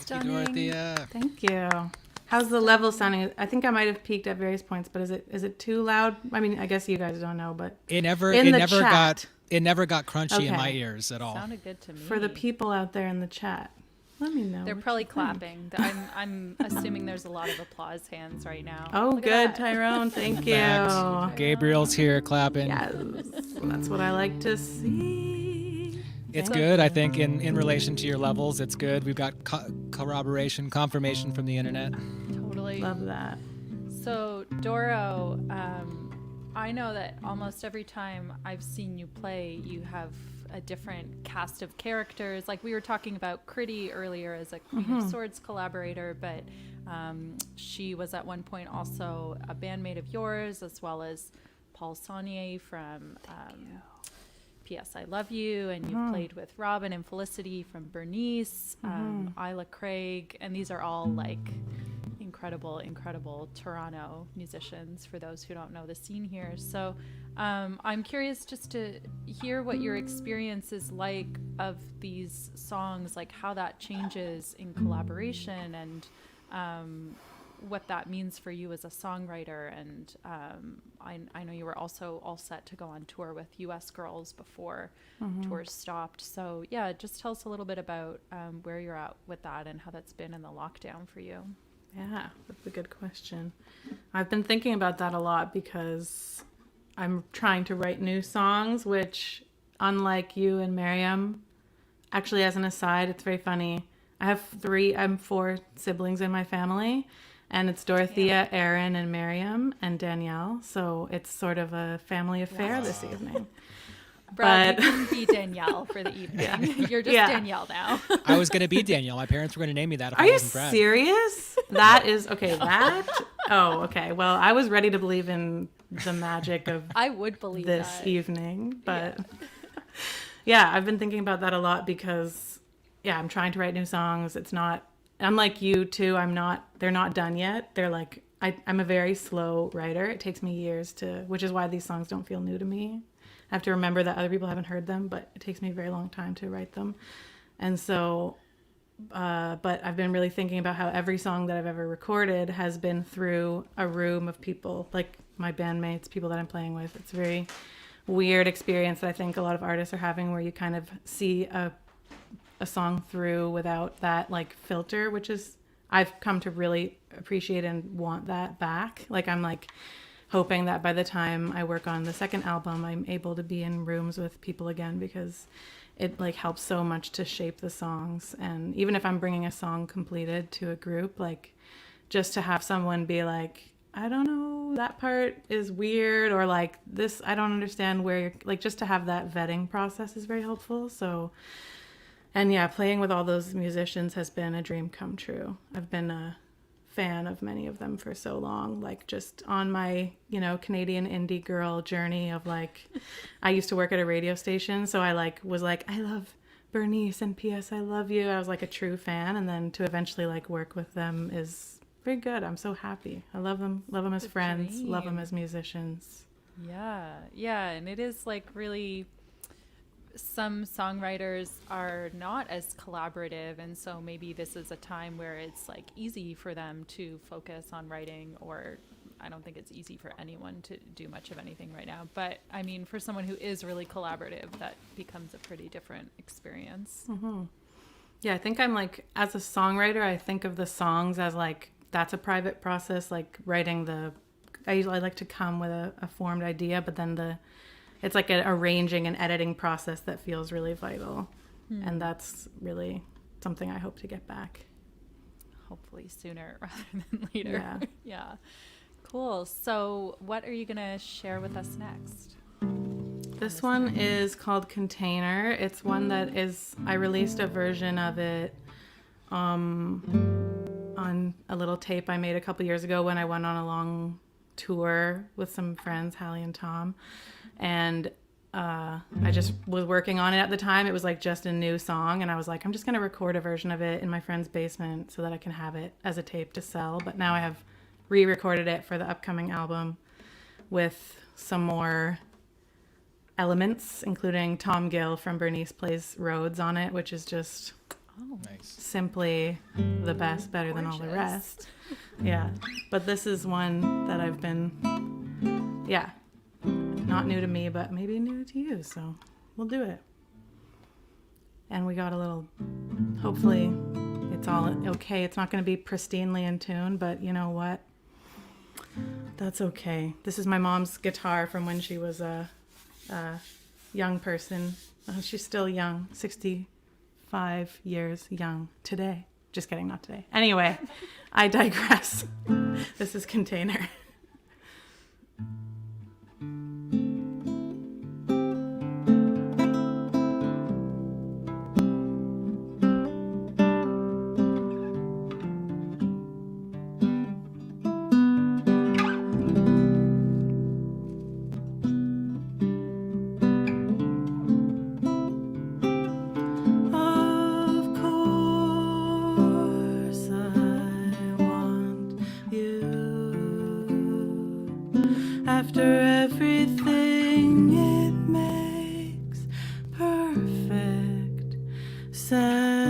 Thank you, Dorothea. Thank you. How's the level sounding? I think I might have peaked at various points, but is it too loud? I mean, I guess you guys don't know, but It never In it the never chat. got crunchy in Okay. my ears at all. Sounded good to me. for the people out there in the chat, let me know. They're what probably you think. clapping. I'm assuming there's a lot of applause hands right now. Oh, Look good, at that. Tyrone. Thank you. Fact. Gabriel's here clapping. Yes, that's what I like to see. It's good, I think, in relation to your levels. It's good. We've got corroboration, confirmation from the internet. Totally. Love that. So, Doro, I know that almost every time I've seen you play, you have a different cast of characters. Like we were talking about Critty earlier as a Queen of Swords collaborator, but she was at one point also a bandmate of yours, as well as Paul Saunier from P.S. I Love You, and you've played with Robin and Felicity from Bernice, Isla Craig, and these are all like incredible Toronto musicians for those who don't know the scene here. So I'm curious just to hear what your experience is like of these songs, like how that changes in collaboration, and what that means for you as a songwriter. And I know you were also all set to go on tour with US Girls before tours stopped. So yeah, just tell us a little bit about where you're at with that and how that's been in the lockdown for you. Yeah, that's a good question. I've been thinking about that a lot because I'm trying to write new songs, which, unlike you and Miriam, actually, as an aside, it's very funny. I'm 4 siblings in my family, and it's Dorothea, Erin, and Miriam, and Danielle. So it's sort of a family affair this evening. Brad, But- you can be Danielle for the evening. You're just Yeah. Danielle now. I was going to be Danielle. My parents were going to name me that if Are I you wasn't Brad. serious? That is okay. Oh, okay. Well, I was ready to believe in the magic of I would believe this that. evening, but yeah, I've been thinking about that a lot because I'm trying to write new songs. It's not, I'm like you too. They're not done yet. They're like, I'm a very slow writer. It takes me years which is why these songs don't feel new to me. I have to remember that other people haven't heard them, but it takes me a very long time to write them. And so, but I've been really thinking about how every song that I've ever recorded has been through a room of people, like my bandmates, people that I'm playing with. It's a very weird experience that I think a lot of artists are having, where you kind of see a song through without that like filter, which is, I've come to really appreciate and want that back. Like I'm like hoping that by the time I work on the second album, I'm able to be in rooms with people again, because it like helps so much to shape the songs. And even if I'm bringing a song completed to a group, like just to have someone be like, I don't know, that part is weird, or like this, I don't understand where you're, like, just to have that vetting process is very helpful. So, and yeah, playing with all those musicians has been a dream come true. I've been a fan of many of them for so long, like just on my Canadian indie girl journey of like, I used to work at a radio station, so I like was like, I love Bernice and P.S. I Love You. I was like a true fan, and then to eventually like work with them is very good. I'm so happy. I love them as The friends, love them dream. as musicians. Yeah, and it is like really, some songwriters are not as collaborative, and so maybe this is a time where it's like easy for them to focus on writing, or I don't think it's easy for anyone to do much of anything right now, but I mean, for someone who is really collaborative, that becomes a pretty different experience. Yeah, I think I'm like, as a songwriter, I think of the songs as like, that's a private process, like writing I like to come with a formed idea, but then it's like an arranging and editing process that feels really vital. And that's really something I hope to get back. Hopefully sooner rather than later. Yeah. Yeah. Cool. So what are you going to share with us next? This one is called Container. It's one that I released a version of it on a little tape I made a couple years ago when I went on a long tour with some friends, Hallie and Tom. And I just was working on it at the time. It was like just a new song, and I was like, I'm just going to record a version of it in my friend's basement so that I can have it as a tape to sell. But now I have re-recorded it for the upcoming album with some more elements, including Tom Gill from Bernice plays Rhodes on it, which is just Oh. Nice. Simply the best, better than all the Gorgeous. rest. Yeah. But this is one that I've been, not new to me, but maybe new to you. So we'll do it. And we got a little, hopefully it's all okay. It's not going to be pristinely in tune, but you know what? That's okay. This is my mom's guitar from when she was a young person. She's still young, 65 years young today. Just kidding, not today. Anyway, I digress. This is Container. Of course I want you. After everything, it makes perfect sense.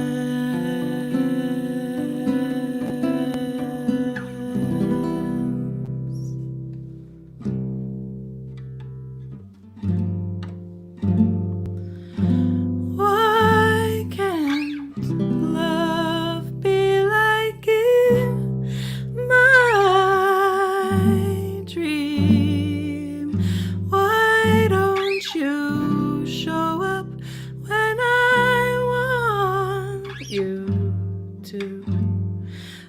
Why can't love be like in my dream? Why don't you show up when I want you to?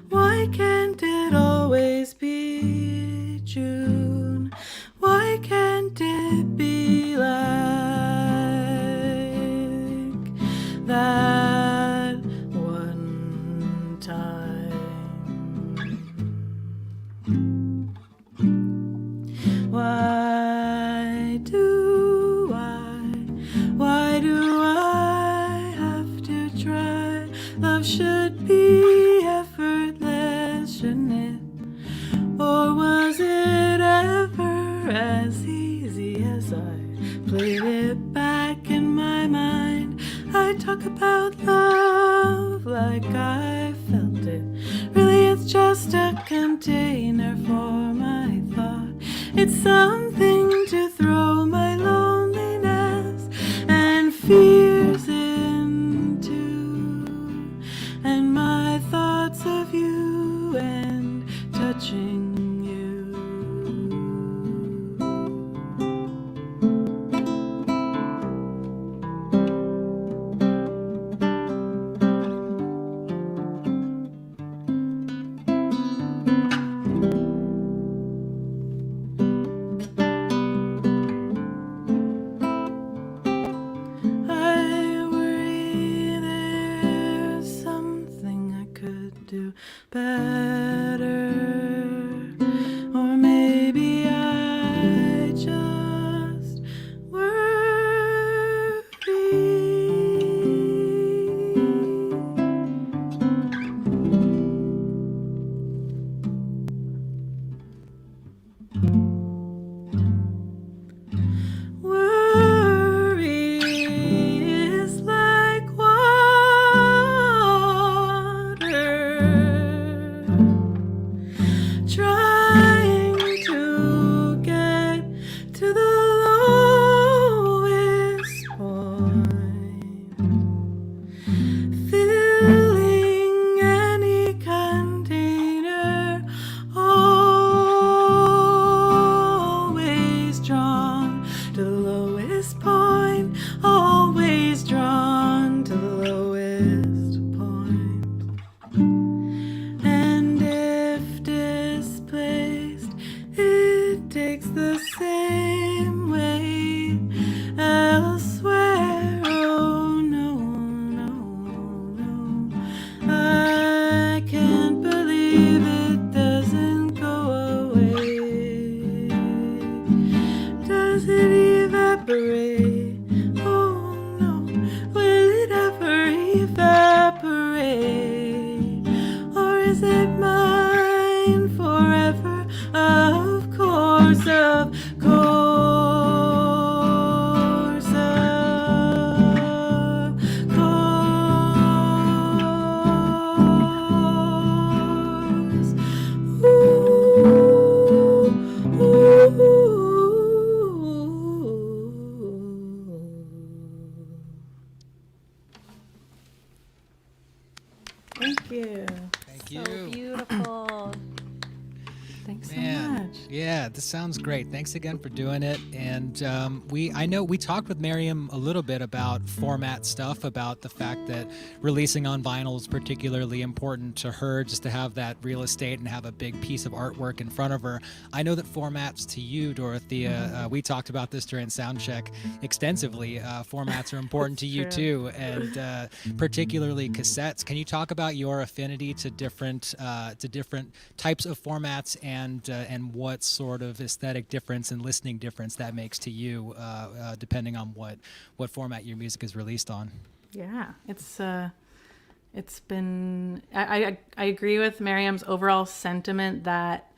Why can't it always be June? Why can't it be like that one time? Why do I have to try? Love should be effortless, shouldn't it? Or was it ever as easy as I played it back in my mind? I talk about love like I felt it. Really, it's just a container for my thought. It's something to throw my loneliness and fears into, and my thoughts of you and touching you. I worry there's something I could do better, or maybe I just worry. Worry is like water. Thank you. Thank So you. beautiful. Thanks so Man, much. yeah, this sounds great. Thanks again for doing it. And I know we talked with Miriam a little bit about format stuff, about the fact that releasing on vinyl is particularly important to her, just to have that real estate and have a big piece of artwork in front of her. I know that formats to you, Dorothea, we talked about this during sound check extensively. Formats are important to you true. too, and particularly cassettes. Can you talk about your affinity to different types of formats and what sort of aesthetic difference and listening difference that makes to you, depending on what format your music is released on? Yeah, it's been. I agree with Miriam's overall sentiment that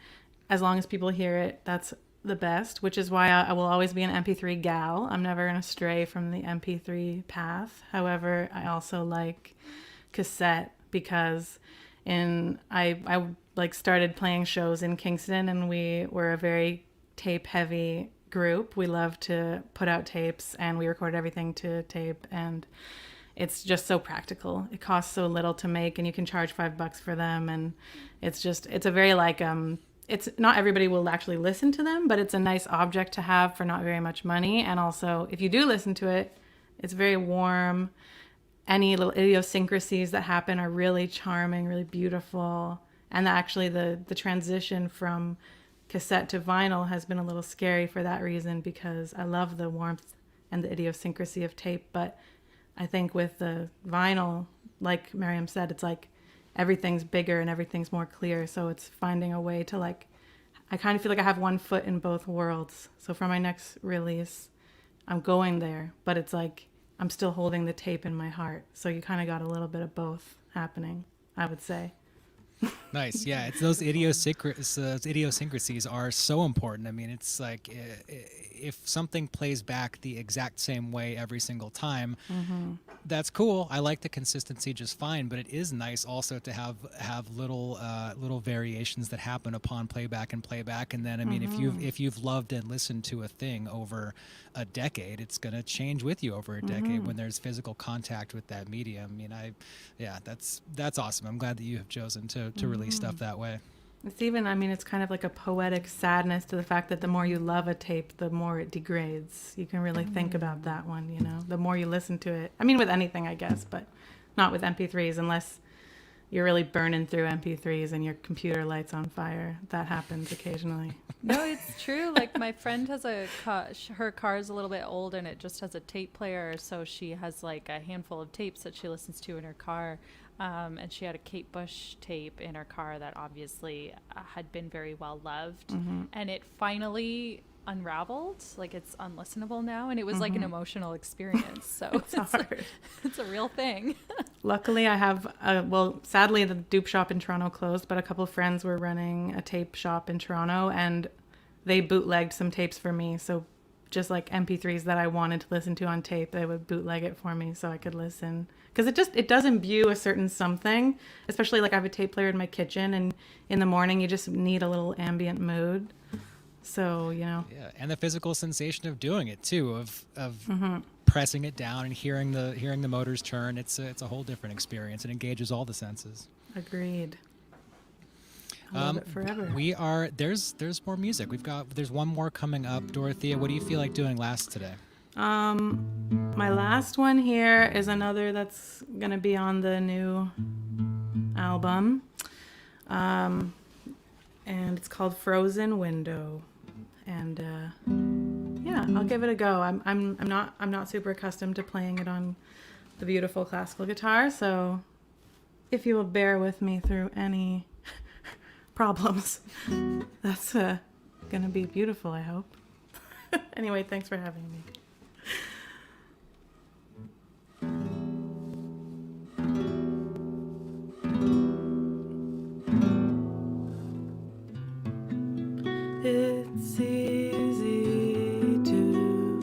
as long as people hear it, that's the best. Which is why I will always be an MP3 gal. I'm never gonna stray from the MP3 path. However, I also like cassette because I like started playing shows in Kingston, and we were a very tape heavy group. We love to put out tapes, and we record everything to tape, and it's just so practical. It costs so little to make, and you can charge $5 for them, and it's a very like it's not everybody will actually listen to them, but it's a nice object to have for not very much money. And also, if you do listen to it, it's very warm. Any little idiosyncrasies that happen are really charming, really beautiful. And actually the transition from cassette to vinyl has been a little scary for that reason, because I love the warmth and the idiosyncrasy of tape. But I think with the vinyl, like Miriam said, it's like everything's bigger and everything's more clear. So it's finding a way to like, I kind of feel like I have one foot in both worlds. So for my next release, I'm going there, but it's like I'm still holding the tape in my heart. So you kind of got a little bit of both happening, I would say. Nice. Yeah, it's those idiosyncrasies are so important. I mean, it's like if something plays back the exact same way every single time, that's cool. I like the consistency just fine, but it is nice also to have little variations that happen upon playback. And then, I mean, if you've loved and listened to a thing over a decade, it's going to change with you over a decade when there's physical contact with that medium. I mean, that's awesome. I'm glad that you have chosen to release stuff that way. It's even, I mean, it's kind of like a poetic sadness to the fact that the more you love a tape, the more it degrades. You can really think about that one, you know, the more you listen to it. I mean, with anything, I guess, but not with MP3s, unless you're really burning through MP3s and your computer lights on fire. That happens occasionally. No, it's true. Like my friend has her car is a little bit old and it just has a tape player. So she has like a handful of tapes that she listens to in her car. And she had a Kate Bush tape in her car that obviously had been very well loved. And it finally unraveled. Like it's unlistenable now. And it was like an emotional experience. So it's a real thing. Luckily, I have, sadly, the dupe shop in Toronto closed, but a couple of friends were running a tape shop in Toronto, and they bootlegged some tapes for me. So just like MP3s that I wanted to listen to on tape, they would bootleg it for me so I could listen. Because it does imbue a certain something, especially like I have a tape player in my kitchen, and in the morning you just need a little ambient mood. So, you know. Yeah, and the physical sensation of doing it too, of pressing it down and hearing the motors turn. It's a whole different experience. It engages all the senses. Agreed. I love it forever. There's more music. There's one more coming up. Dorothea, what do you feel like doing last today? My last one here is another that's gonna be on the new album, and it's called Frozen Window, and yeah, I'll give it a go. I'm not super accustomed to playing it on the beautiful classical guitar, so if you will bear with me through any problems, that's gonna be beautiful, I hope. Anyway, thanks for having me. It's easy to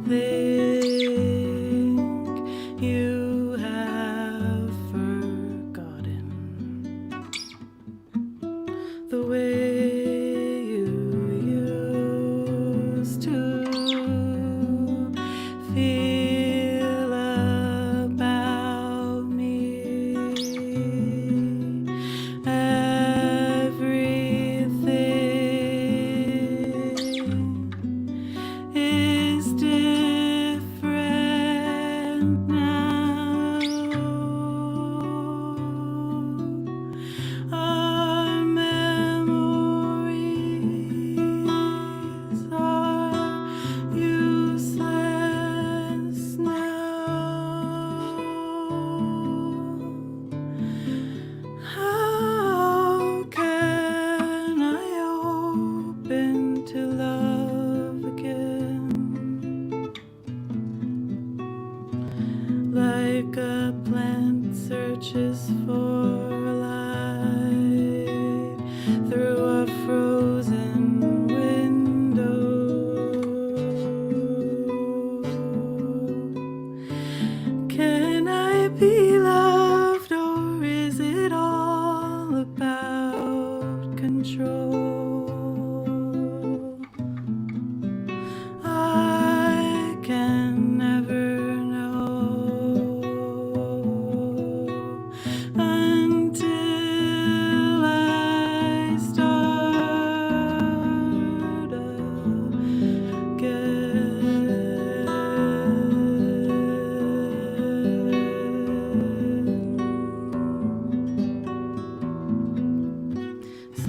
think you have forgotten the way you used to.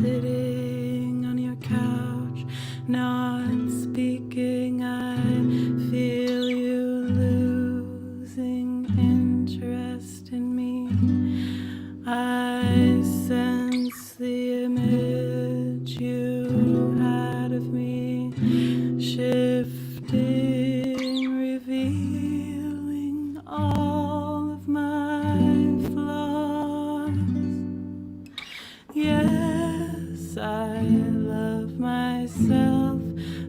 sitting on your couch, not speaking. I feel you losing interest in me. I sense the image you had of me shifting, revealing all of my flaws. Yes, I love myself,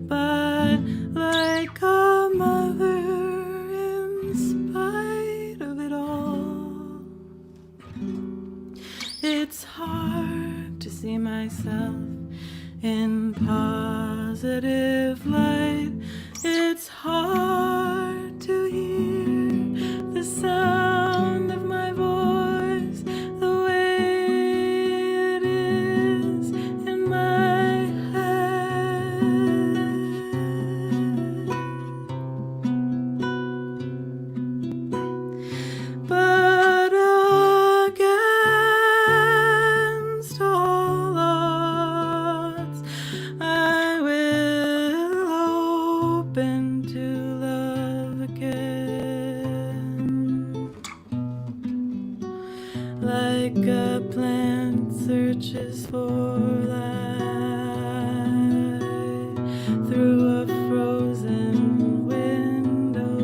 but like a mother, in spite of it all, it's hard to see myself in positive light. It's hard to hear the sound of my voice the way it is in my head. But against all odds, I will open to love again. Like a plant searches for light through a frozen window.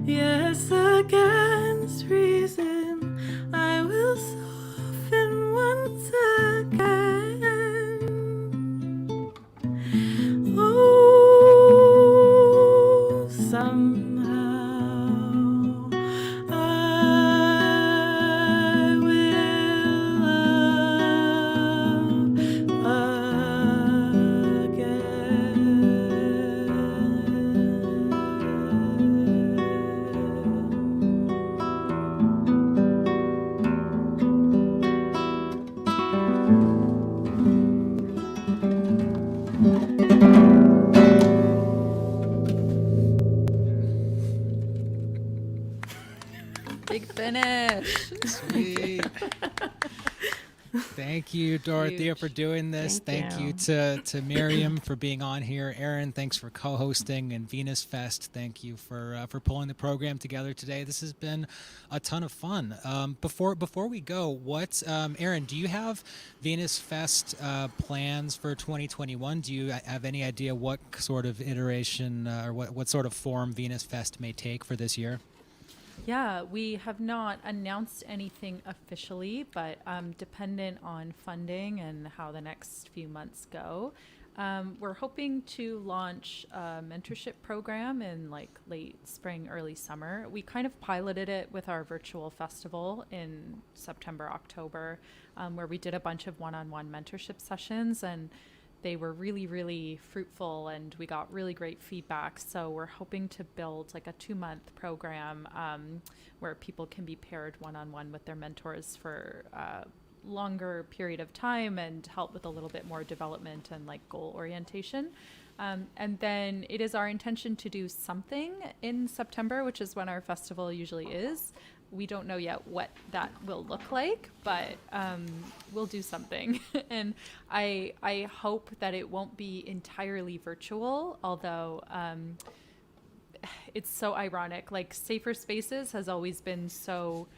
Yes, against reason, I will soften once again. Oh, somehow I will love Big finish. Sweet. Thank you, Dorothea, Huge. for doing this. Thank Thank you you. to Miriam for being on here. Aaron, thanks for co-hosting, and Venus Fest, thank you for pulling the program together today. This has been a ton of fun. Before we go, Aaron, do you have Venus Fest plans for 2021? Do you have any idea what sort of iteration or what sort of form Venus Fest may take for this year? Yeah, we have not announced anything officially, but dependent on funding and how the next few months go, we're hoping to launch a mentorship program in like late spring, early summer. We kind of piloted it with our virtual festival in September, October, where we did a bunch of one-on-one mentorship sessions, and they were really, really fruitful, and we got really great feedback. So we're hoping to build like a 2-month program where people can be paired one-on-one with their mentors for a longer period of time and help with a little bit more development and like goal orientation. And then it is our intention to do something in September, which is when our festival usually is. We don't know yet what that will look like, but we'll do something. And I hope that it won't be entirely virtual, although it's so ironic. Like Safer Spaces has always been so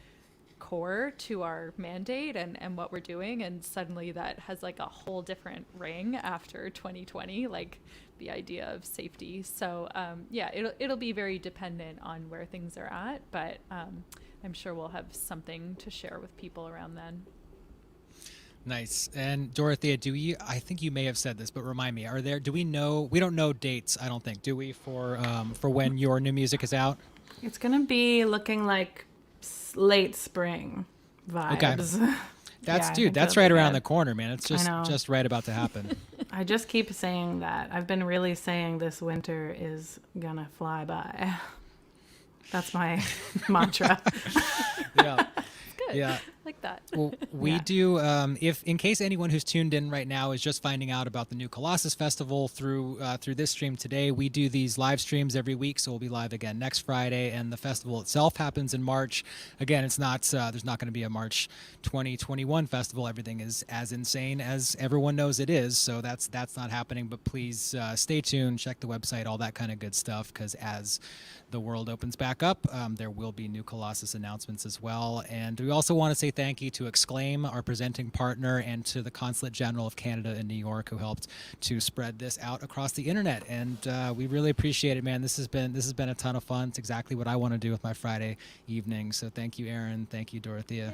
core to our mandate and what we're doing, and suddenly that has like a whole different ring after 2020, like the idea of safety. So yeah, it'll be very dependent on where things are at, but I'm sure we'll have something to share with people around then. Nice. And Dorothea, I think you may have said this, but remind me, we don't know dates, I don't think, do we, for when your new music is out? It's gonna be looking like late spring vibes. Okay. I think That's it'll right be around good. the corner, man. It's I know. just right about to happen. I just keep saying that. I've been really saying this winter is gonna fly by. That's my mantra. Yeah. Good. Yeah. Like that. Well, we Yeah. do. If in case anyone who's tuned in right now is just finding out about the new Colossus Festival through this stream today, we do these live streams every week. So we'll be live again next Friday, and the festival itself happens in March. Again, it's not. There's not going to be a March 2021 festival. Everything is as insane as everyone knows it is. So that's not happening. But please stay tuned. Check the website, all that kind of good stuff. Because as the world opens back up, there will be new Colossus announcements as well. And we also want to say thank you to Exclaim, our presenting partner, and to the Consulate General of Canada in New York, who helped to spread this out across the internet. And we really appreciate it, man. This has been a ton of fun. It's exactly what I want to do with my Friday evening. So thank you, Erin. Thank you, Dorothea.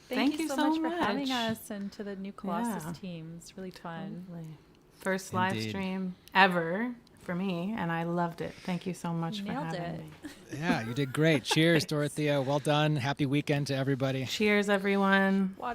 Thank you so much for much. having us, and to the new Colossus Yeah. team. It's really fun. Totally. First live Indeed. stream ever for me, and I loved it. Thank you so much for Nailed having it. me. Yeah, you did great. Cheers, Dorothea. Well done. Happy weekend to everybody. Cheers, everyone.